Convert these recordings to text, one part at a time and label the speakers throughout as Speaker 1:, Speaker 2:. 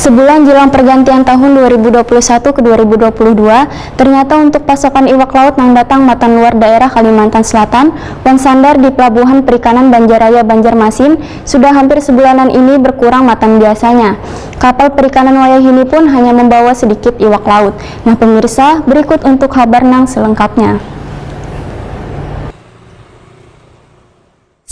Speaker 1: Sebulan jelang pergantian tahun 2021 ke 2022, ternyata untuk pasokan iwak laut yang datang matan luar daerah Kalimantan Selatan, Wansandar di Pelabuhan Perikanan Banjaraya Banjarmasin sudah hampir sebulanan ini berkurang matan biasanya. Kapal perikanan Wayahini pun hanya membawa sedikit iwak laut. Nah pemirsa, berikut untuk kabar nang selengkapnya.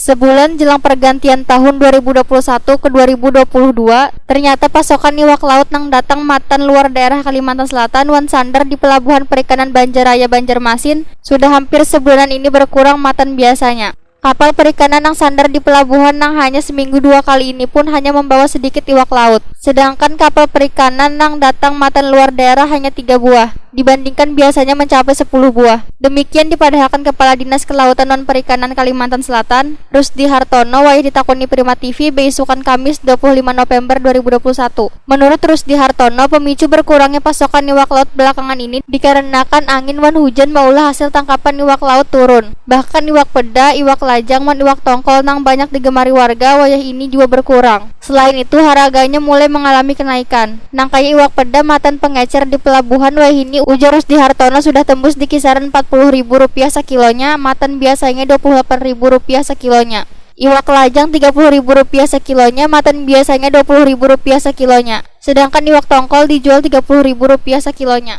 Speaker 2: Sebulan jelang pergantian tahun 2021 ke 2022, ternyata pasokan iwak laut nang datang matan luar daerah Kalimantan Selatan Wansandar di Pelabuhan Perikanan Banjaraya Banjarmasin sudah hampir sebulanan ini berkurang matan biasanya. Kapal perikanan nang sandar di pelabuhan nang hanya seminggu 2 kali ini pun hanya membawa sedikit iwak laut. Sedangkan kapal perikanan nang datang matan luar daerah hanya 3 buah, dibandingkan biasanya mencapai 10 buah. Demikian dipadahkan Kepala Dinas Kelautan dan Perikanan Kalimantan Selatan, Rusdi Hartono, wayah ditakoni Prima TV beisukan Kamis 25 November 2021. Menurut Rusdi Hartono, pemicu berkurangnya pasokan iwak laut belakangan ini dikarenakan angin wan hujan maulah hasil tangkapan iwak laut turun. Bahkan iwak peda, iwak lajang, man iwak tongkol nang banyak digemari warga wayah ini juga berkurang. Selain itu, harganya mulai mengalami kenaikan. Nang kaya iwak peda matan pengecer di pelabuhan wayah ini ujar Rusdi Hartono sudah tembus di kisaran Rp40.000 sekilonya, matan biasanya Rp28.000 sekilonya. Iwak lajang Rp30.000 sekilonya, matan biasanya Rp20.000 sekilonya. Sedangkan iwak tongkol dijual Rp30.000 sekilonya.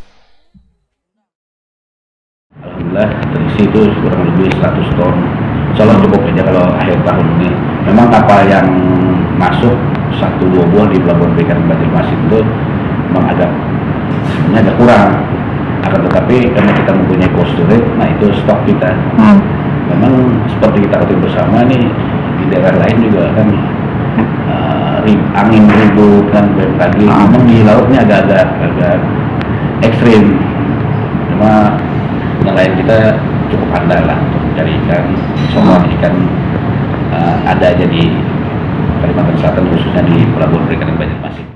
Speaker 3: Alhamdulillah terisi itu kurang lebih 100 ton. Insya cukup aja kalau akhir tahun ini. Memang kapal yang masuk 1-2 buah di Pelabuhan Perikanan Banjarmasin itu memang sebenarnya agak kurang. Akan tetapi karena kita mempunyai cold storage, nah itu stok kita. Memang seperti kita ketahui bersama nih, di daerah lain juga kan angin ribut kan BMKG. Memang di lautnya agak ekstrim. Cuma yang lain kita cukup andal lah untuk mencari ikan. Semua ikan ada aja di Kalimantan Selatan, khususnya di Pelabuhan Perikanan Banjarmasin.